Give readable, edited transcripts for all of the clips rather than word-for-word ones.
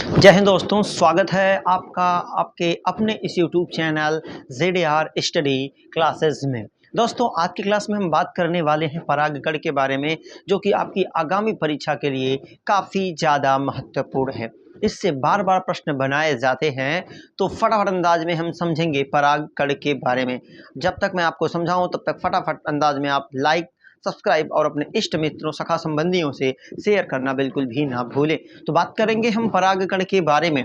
जय हिंद दोस्तों, स्वागत है आपका आपके अपने इस YouTube channel ZAR study classes में। दोस्तों, आज की क्लास में हम बात करने वाले हैं परागकण के बारे में, जो कि आपकी आगामी परीक्षा के लिए काफ़ी ज़्यादा महत्वपूर्ण है। इससे बार बार प्रश्न बनाए जाते हैं, तो फटाफट अंदाज में हम समझेंगे परागकण के बारे में। जब तक मैं आपको समझाऊं तब तक फटाफट अंदाज में आप लाइक, सब्सक्राइब और अपने इष्ट मित्रों, सखा संबंधियों से शेयर करना बिल्कुल भी ना भूलें। तो बात करेंगे हम परागकण के बारे में।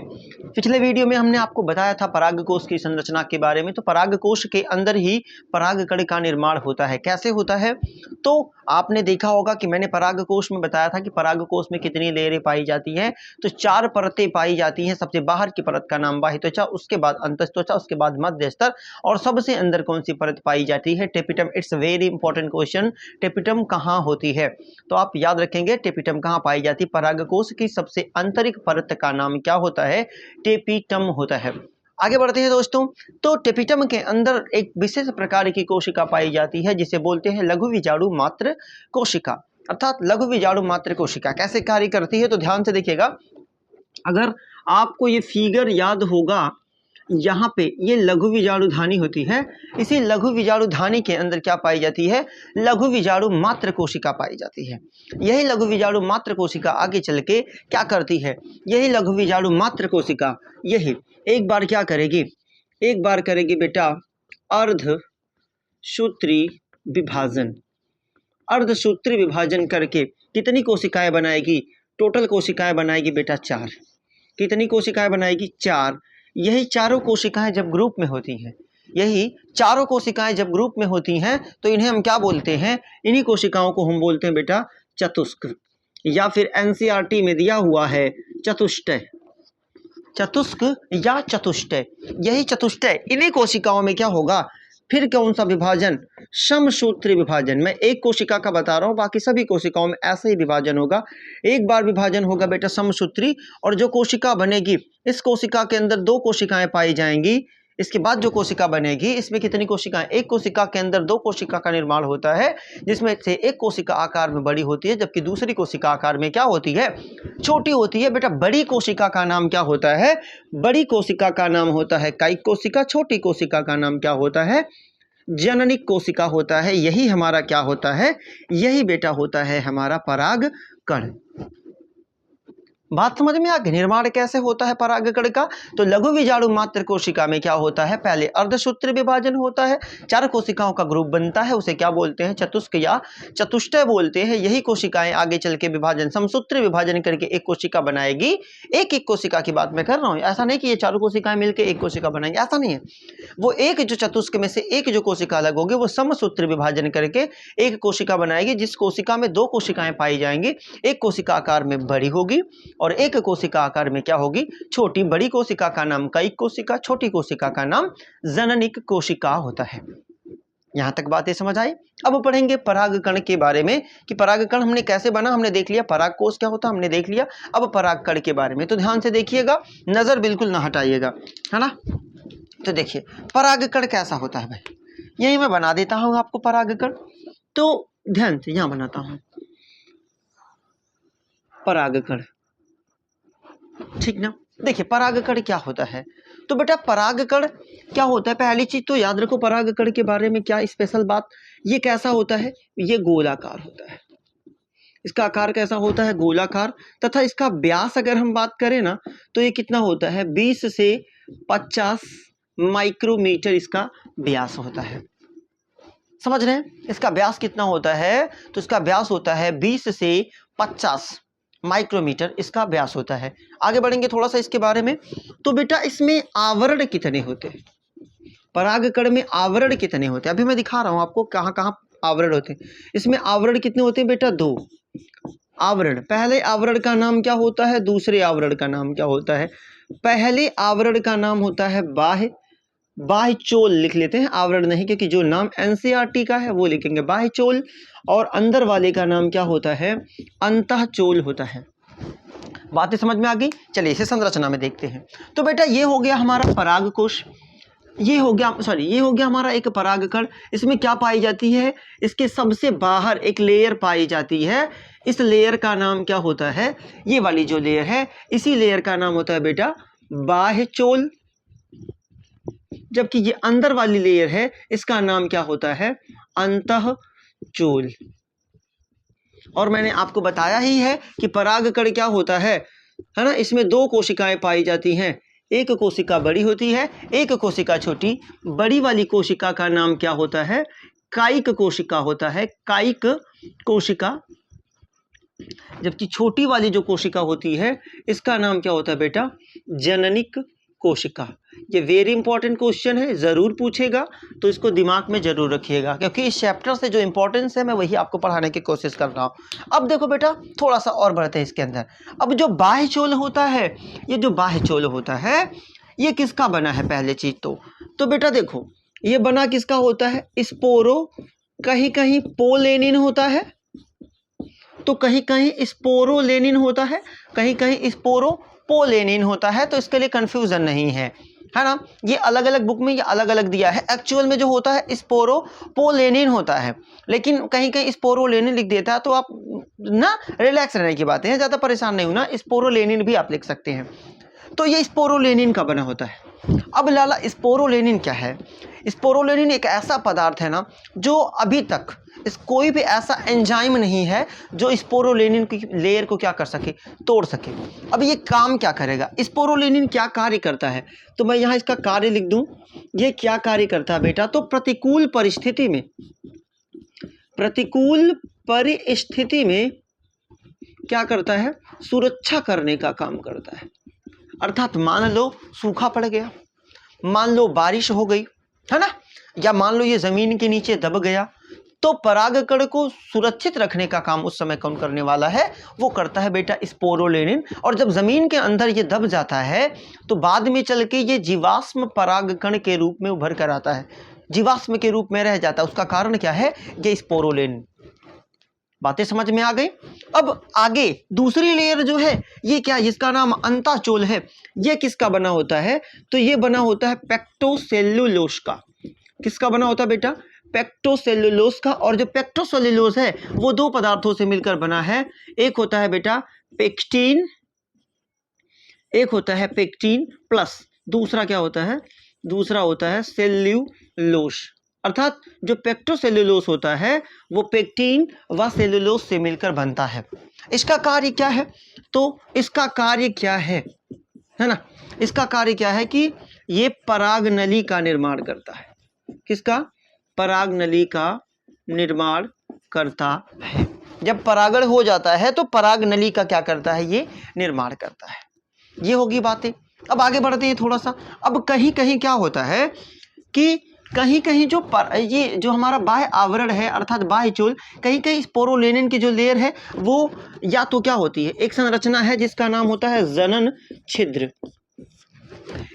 पिछले वीडियो में हमने आपको बताया था परागकोश की संरचना के बारे में। तो परागकोश के अंदर ही परागकण का निर्माण होता है। कैसे होता है? तो आपने देखा होगा कि मैंने परागकोश में बताया था कि परागकोश में कितनी लेयरें पाई जाती हैं। तो 4 परतें पाई जाती हैं। सबसे बाहर की परत का नाम बाह्य त्वचा, उसके बाद अंतःत्वचा, उसके बाद मध्य स्तर, और सबसे अंदर कौन सी परत पाई जाती है? Tapetum. It's very important question. Tapetum कहाँ होती है? तो आप याद रखेंगे टेपिटम कहाँ पाई जाती है। परागकोश की सबसे आंतरिक परत का नाम क्या होता है? टेपिटम होता है। आगे बढ़ते हैं दोस्तों। तो टेपिटम के अंदर एक विशेष प्रकार की कोशिका पाई जाती है, जिसे बोलते हैं लघु विजाणु मात्र कोशिका, अर्थात लघु विजाणु मात्र कोशिका। कैसे कार्य करती है? तो ध्यान से देखिएगा। अगर आपको ये फिगर याद होगा, यहाँ पे ये लघु विजाणुधानी होती है। इसी लघु विजाणुधानी के अंदर क्या पाई जाती है? लघु विजाणु मात्र कोशिका पाई जाती है। यही लघु विजाणु मात्र कोशिका आगे चल के क्या करती है? यही लघु विजाणु मात्र कोशिका यही एक बार क्या करेगी? एक बार करेगी बेटा अर्धसूत्री विभाजन। अर्धसूत्री विभाजन करके कितनी कोशिकाएं बनाएगी? टोटल कोशिकाएं बनाएगी बेटा 4। कितनी कोशिकाएं बनाएगी? 4। यही चारों कोशिकाएं जब ग्रुप में होती हैं, यही चारों कोशिकाएं जब ग्रुप में होती हैं, तो इन्हें हम क्या बोलते हैं? इन्हीं कोशिकाओं को हम बोलते हैं बेटा चतुष्क, या फिर एनसीईआरटी में दिया हुआ है चतुष्टय। चतुष्क या चतुष्टय, यही चतुष्टय। इन्हीं कोशिकाओं में क्या होगा? फिर कौन सा विभाजन? समसूत्री विभाजन। मैं एक कोशिका का बता रहा हूं, बाकी सभी कोशिकाओं में ऐसा ही विभाजन होगा। एक बार विभाजन होगा बेटा समसूत्री, और जो कोशिका बनेगी, इस कोशिका के अंदर 2 कोशिकाएं पाई जाएंगी। इसके बाद जो कोशिका बनेगी, इसमें कितनी कोशिकाएं? एक कोशिका के अंदर 2 कोशिका का निर्माण होता है, जिसमें से एक कोशिका आकार में बड़ी होती है, जबकि दूसरी कोशिका आकार में क्या होती है? छोटी होती है। बेटा बड़ी कोशिका का नाम क्या होता है? बड़ी कोशिका का नाम होता है कायिक कोशिका। छोटी कोशिका का नाम क्या होता है? जननिक कोशिका होता है। यही हमारा क्या होता है? यही बेटा होता है हमारा परागकण। बात समझ में आ गई? निर्माण कैसे होता है परागकण का? तो लघु विजाणु मात्र कोशिका में क्या होता है? पहले अर्धसूत्री विभाजन होता है, 4 कोशिकाओं का ग्रुप बनता है, उसे क्या बोलते हैं? चतुष्क या चतुष्टय बोलते हैं। यही कोशिकाएं आगे चल के विभाजन, समसूत्री विभाजन करके एक कोशिका बनाएगी। एक एक कोशिका की बात मैं कर रहा हूं, ऐसा नहीं कि ये चारों कोशिकाएं मिलकर एक कोशिका बनाएंगी, ऐसा नहीं है। वो एक जो चतुष्क में से एक जो कोशिका अलग होगी, वो समसूत्री विभाजन करके एक कोशिका बनाएगी, जिस कोशिका में 2 कोशिकाएं पाई जाएंगी। एक कोशिका आकार में बड़ी होगी और एक कोशिका आकार में क्या होगी? छोटी। बड़ी कोशिका का नाम कायिक कोशिका, छोटी कोशिका का नाम जननिक कोशिका होता है। यहां तक बातें समझ आई? अब पढ़ेंगे परागकण के बारे में कि परागकण हमने कैसे बना। हमने देख लिया परागकोश क्या होता है, हमने देख लिया। अब परागकण के बारे में तो ध्यान से देखिएगा, नजर बिल्कुल ना हटाइएगा, है ना। तो देखिए परागकण कैसा होता है भाई, यही मैं बना देता हूं आपको परागकण। तो ध्यान से यहां बनाता हूं परागकण, ठीक ना। देखिए परागकण क्या होता है। तो बेटा परागकण क्या होता है? पहली चीज तो याद रखो परागकण के बारे में क्या स्पेशल बात। ये कैसा होता है? ये गोलाकार होता है। इसका आकार कैसा होता है? गोलाकार। तथा इसका व्यास अगर हम बात करें ना, तो ये कितना होता है? 20 से 50 माइक्रोमीटर इसका व्यास होता है। समझ रहे हैं? इसका व्यास कितना होता है? तो इसका व्यास होता है 20 से 50 माइक्रोमीटर इसका व्यास होता है। आगे बढ़ेंगे थोड़ा सा इसके बारे में। तो बेटा इसमें आवरण कितने होते हैं? परागकण में आवरण कितने होते हैं? अभी मैं दिखा रहा हूं आपको कहां कहां आवरण होते हैं। इसमें आवरण कितने होते हैं बेटा? 2 आवरण। पहले आवरण का नाम क्या होता है? दूसरे आवरण का नाम क्या होता है? पहले आवरण का नाम होता है बाह्य। बाह्य चोल लिख लेते हैं, आवरण नहीं, क्योंकि जो नाम एनसीईआरटी का है वो लिखेंगे बाह्य चोल। और अंदर वाले का नाम क्या होता है? अंतःचोल होता है। बातें समझ में आ गई? चलिए इसे संरचना में देखते हैं। तो बेटा ये हो गया हमारा परागकोश, ये हो गया हमारा एक परागकण। इसमें क्या पाई जाती है? इसके सबसे बाहर एक लेयर पाई जाती है। इस लेयर का नाम क्या होता है, ये वाली जो लेयर है इसी लेयर का नाम होता है बेटा बाह्य चोल, जबकि ये अंदर वाली लेयर है इसका नाम क्या होता है, अंतःचोल। और मैंने आपको बताया ही है कि परागकण क्या होता है ना, इसमें दो कोशिकाएं पाई जाती हैं, एक कोशिका बड़ी होती है, एक कोशिका छोटी। बड़ी वाली कोशिका का नाम क्या होता है, कायिक कोशिका होता है, कायिक कोशिका। जबकि छोटी वाली जो कोशिका होती है इसका नाम क्या होता है बेटा, जननिक कोशिका। ये वेरी इंपॉर्टेंट क्वेश्चन है, जरूर पूछेगा, तो इसको दिमाग में जरूर रखिएगा, क्योंकि इस चैप्टर से जो इंपॉर्टेंस है मैं वही आपको पढ़ाने की कोशिश कर रहा हूँ। अब देखो बेटा थोड़ा सा और बढ़ते हैं इसके अंदर। अब जो बाह्य चोल होता है, ये जो बाह्य चोल होता है ये किसका बना है, पहले चीज तो बेटा देखो ये बना किसका होता है, स्पोरो, कहीं कहीं पोलेनिन होता है, तो कहीं कहीं स्पोरोलेनिन होता है, कहीं कहीं स्पोरोपोलेनिन होता है, तो इसके लिए कंफ्यूजन नहीं है ना। ये अलग अलग बुक में ये अलग अलग दिया है, एक्चुअल में जो होता है स्पोरोपोलेनिन होता है, लेकिन कहीं कहीं स्पोरोलेनिन लिख देता है, तो आप ना रिलैक्स रहने की बातें हैं, ज़्यादा परेशान नहीं होना, स्पोरोलेनिन भी आप लिख सकते हैं। तो ये स्पोरोलेनिन का बना होता है। अब लाला स्पोरोलेनिन क्या है, स्पोरोलेनिन एक ऐसा पदार्थ है ना जो अभी तक कोई भी ऐसा एंजाइम नहीं है जो स्पोरोलेनिन की लेयर को क्या कर सके, तोड़ सके। अब ये काम क्या करेगा, स्पोरोलेनिन क्या कार्य करता है, तो मैं यहाँ इसका कार्य लिख दूं, ये क्या कार्य करता है बेटा, तो प्रतिकूल परिस्थिति में, प्रतिकूल परिस्थिति में क्या करता है, सुरक्षा करने का काम करता है। अर्थात मान लो सूखा पड़ गया, मान लो बारिश हो गई है ना, या मान लो ये जमीन के नीचे दब गया, तो परागकण को सुरक्षित रखने का काम उस समय कौन करने वाला है, वो करता है बेटा स्पोरोलेनिन। और जब जमीन के अंदर ये दब जाता है तो बाद में चल के ये जीवाश्म परागकण के रूप में उभर कर आता है, जीवाश्म के रूप में रह जाता है। उसका कारण क्या है, ये स्पोरोलेनिन। बातें समझ में आ गई। अब आगे दूसरी लेयर जो है ये क्या, जिसका नाम अंतःचोल है, ये किसका बना होता है, तो ये बना होता है पेक्टोसेल्युलोज का। किसका बना होता है बेटा, पेक्टोसेल्युलोज का। और जो पेक्टोसेल्युलोज है वो दो पदार्थों से मिलकर बना है, एक होता है बेटा पेक्टिन, एक होता है पेक्टिन प्लस दूसरा क्या होता है, दूसरा होता है सेल्यूलोज। अर्थात जो पेक्टोसेल्युलोज होता है वो पेक्टिन व सेल्युलोज से मिलकर बनता है। इसका कार्य क्या है, तो इसका कार्य क्या है ना, इसका कार्य क्या है कि ये परागनली का निर्माण करता है। किसका, परागनली का निर्माण करता है। जब परागण हो जाता है तो परागनली का क्या करता है, ये निर्माण करता है। ये होगी बातें। अब आगे बढ़ते हैं थोड़ा सा। अब कहीं कहीं क्या होता है कि कहीं कहीं ये जो हमारा बाह्य आवरण है अर्थात बाह्य चोल, कहीं कहीं स्पोरोलेनिन की जो लेयर है वो या तो क्या होती है, एक संरचना है जिसका नाम होता है जनन छिद्र,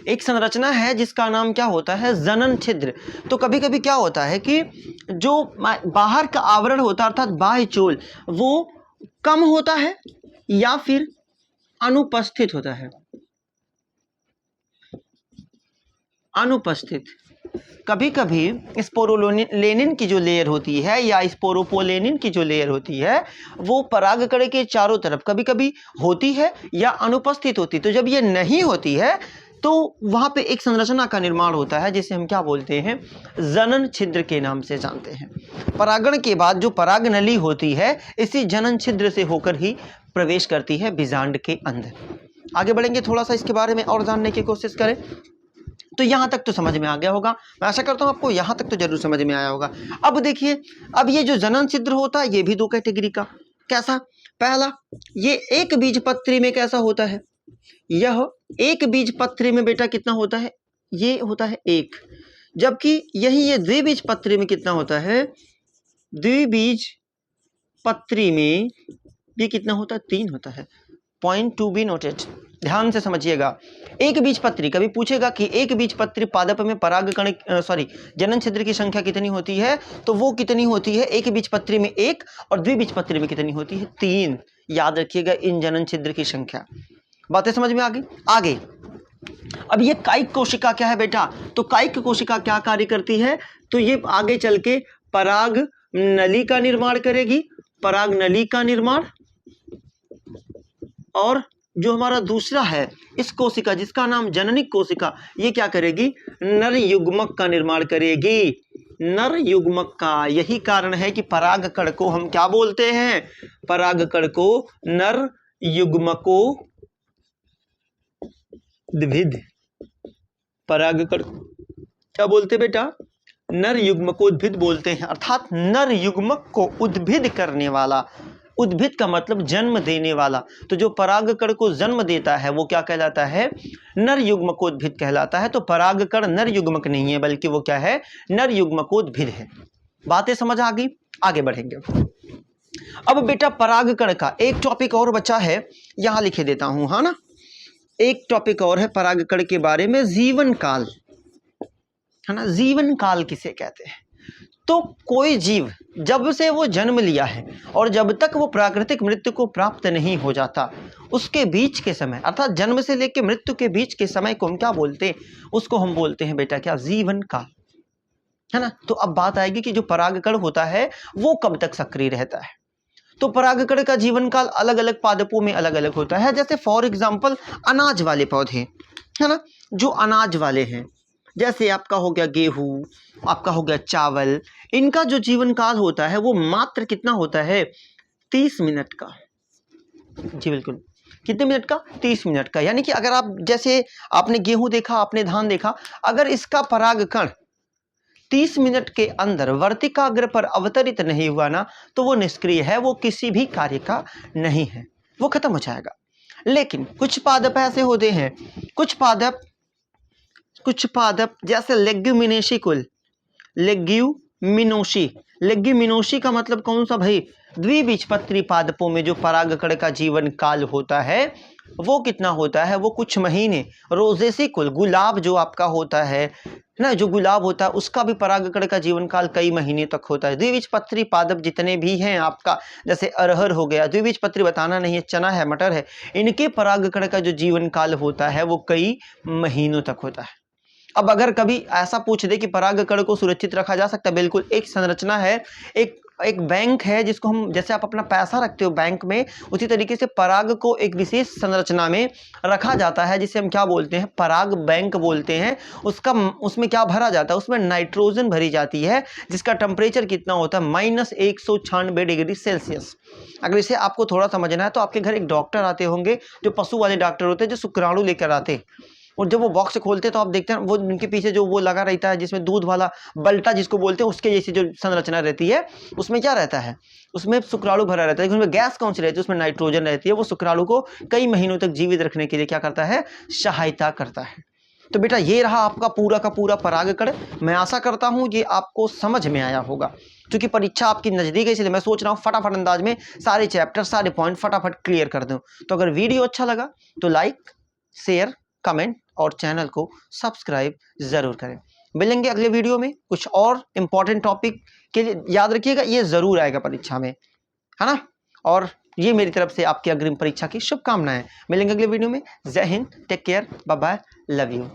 एक संरचना है जिसका नाम क्या होता है, जनन छिद्र। तो कभी कभी क्या होता है कि जो बाहर का आवरण होता है अर्थात बाह्य चोल वो कम होता है या फिर अनुपस्थित होता है, अनुपस्थित। कभी कभी स्पोरोलेनिन की जो लेयर होती है या स्पोरोपोलेनिन की जो लेयर होती है वो परागकण के चारों तरफ कभी कभी होती है या अनुपस्थित होती। तो जब ये नहीं होती है तो वहां पे एक संरचना का निर्माण होता है जिसे हम क्या बोलते हैं, जनन छिद्र के नाम से जानते हैं। परागण के बाद जो परागनली होती है इसी जनन छिद्र से होकर ही प्रवेश करती है बीजांड के अंदर। आगे बढ़ेंगे, थोड़ा सा इसके बारे में और जानने की कोशिश करें। तो यहां तक तो समझ में आ गया होगा, मैं आशा करता हूं आपको यहां तक तो जरूर समझ में आया होगा। अब देखिए, अब ये जो जनन छिद्र होता है ये भी दो कैटेगरी का। कैसा, पहला ये एक बीजपत्री में कैसा होता है, यह एक बीजपत्री में बेटा कितना होता है, ये होता है एक, जबकि यही ये द्विबीजपत्री में कितना होता है, द्विबीजपत्री में ये कितना होता है, 3 होता है। पॉइंट टू बी नोटेड, ध्यान से समझिएगा। एक बीजपत्री, कभी पूछेगा कि एक बीजपत्री पादप में परागकण जनन छिद्र की संख्या कितनी होती है, तो वो कितनी होती है, एक बीजपत्री में 1 और द्विबीजपत्री में कितनी होती है, 3। याद रखिएगा इन जनन छिद्र की संख्या। बातें समझ में आ गई। आगे अब ये कायिक कोशिका क्या है बेटा, तो कायिक कोशिका क्या कार्य करती है, तो ये आगे चल के पराग नली का निर्माण करेगी, पराग नली का निर्माण और जो हमारा दूसरा है इस कोशिका जिसका नाम जननी कोशिका, ये क्या करेगी? नर युग्मक का निर्माण करेगी, नर युग्मक का। यही कारण है कि परागकण को हम क्या बोलते हैं? परागकण को नर युग्मकोद्भिद। परागकण क्या बोलते हैं बेटा? नर युग्मकोद्भिद बोलते हैं, अर्थात नर युग्मक को उद्भिद करने वाला। उद्भिद का मतलब जन्म देने वाला। तो जो परागकण को जन्म देता है वो क्या कहलाता है? नर युग्मकोद्भिद कहलाता है। तो परागकण नर युग्मक नहीं है, बल्कि वो क्या है? नर युग्मकोद्भिद है। बातें समझ आ गई? आगे बढ़ेंगे। अब बेटा परागकण का एक टॉपिक और बचा है, यहां लिखे देता हूं, है ना। एक टॉपिक और है परागकण के बारे में, जीवन काल, है ना। जीवन काल किसे कहते हैं? तो कोई जीव जब से वो जन्म लिया है और जब तक वो प्राकृतिक मृत्यु को प्राप्त नहीं हो जाता, उसके बीच के समय, अर्थात जन्म से लेकर मृत्यु के बीच के समय को हम क्या बोलते हैं? उसको हम बोलते हैं बेटा क्या? जीवन काल, है ना। तो अब बात आएगी कि जो परागकण होता है वो कब तक सक्रिय रहता है। तो परागकण का जीवन काल अलग अलग पादपों में अलग अलग होता है। जैसे फॉर एग्जाम्पल अनाज वाले पौधे, है ना, जो अनाज वाले हैं, जैसे आपका हो गया गेहूं, आपका हो गया चावल, इनका जो जीवन काल होता है वो मात्र कितना होता है? 30 मिनट का। जी बिल्कुल, कितने मिनट का? 30 मिनट का। यानी कि अगर आप, जैसे आपने गेहूं देखा, आपने धान देखा, अगर इसका परागकण 30 मिनट के अंदर वर्तिकाग्र पर अवतरित नहीं हुआ ना, तो वो निष्क्रिय है, वो किसी भी कार्य का नहीं है, वो खत्म हो जाएगा। लेकिन कुछ पादप ऐसे होते हैं, कुछ पादप जैसे लेग्यूमिनेसी कुल, लेग्यूमिनोसी का मतलब कौन सा भाई? द्विबीजपत्री पादपों में जो परागकण का जीवन काल होता है वो कितना होता है? वो कुछ महीने। रोजेसी कुल, गुलाब जो आपका होता है ना, जो गुलाब होता है उसका भी परागकण का जीवन काल कई महीने तक होता है। द्विबीजपत्री पादप जितने भी हैं आपका, जैसे अरहर हो गया, द्विबीजपत्री बताना नहीं है, चना है, मटर है, इनके परागकण का जो जीवन काल होता है वो कई महीनों तक होता है। अब अगर कभी ऐसा पूछ दे कि परागकण को सुरक्षित रखा जा सकता है, बिल्कुल। एक संरचना है, एक बैंक है जिसको हम, जैसे आप अपना पैसा रखते हो बैंक में, उसी तरीके से पराग को एक विशेष संरचना में रखा जाता है, जिसे हम क्या बोलते हैं? पराग बैंक बोलते हैं। उसमें क्या भरा जाता है? उसमें नाइट्रोजन भरी जाती है, जिसका टेम्परेचर कितना होता है? -196 डिग्री सेल्सियस। अगर इसे आपको थोड़ा समझना है तो आपके घर एक डॉक्टर आते होंगे, जो पशु वाले डॉक्टर होते हैं, जो शुक्राणु लेकर आते हैं, और जब वो बॉक्स खोलते हैं तो आप देखते हैं वो उनके पीछे जो वो लगा रहता है, जिसमें दूध वाला बल्टा जिसको बोलते हैं, उसके जैसी जो संरचना रहती है, उसमें क्या रहता है? उसमें शुक्राणु भरा रहता है। उसमें गैस कौन सी रहती है? उसमें नाइट्रोजन रहती है। वो शुक्राणु को कई महीनों तक जीवित रखने के लिए क्या करता है? सहायता करता है। तो बेटा ये रहा आपका पूरा का पूरा परागकण। मैं आशा करता हूँ ये आपको समझ में आया होगा। क्योंकि परीक्षा आपकी नजदीक है, इसलिए मैं सोच रहा हूँ फटाफट अंदाज में सारे चैप्टर, सारे पॉइंट फटाफट क्लियर कर दूं। तो अगर वीडियो अच्छा लगा तो लाइक, शेयर, कमेंट और चैनल को सब्सक्राइब जरूर करें। मिलेंगे अगले वीडियो में कुछ और इंपॉर्टेंट टॉपिक के लिए। याद रखिएगा ये जरूर आएगा परीक्षा में, है ना। और ये मेरी तरफ से आपकी अग्रिम परीक्षा की शुभकामनाएं। मिलेंगे अगले वीडियो में। जय हिंद, take care, bye bye, love you.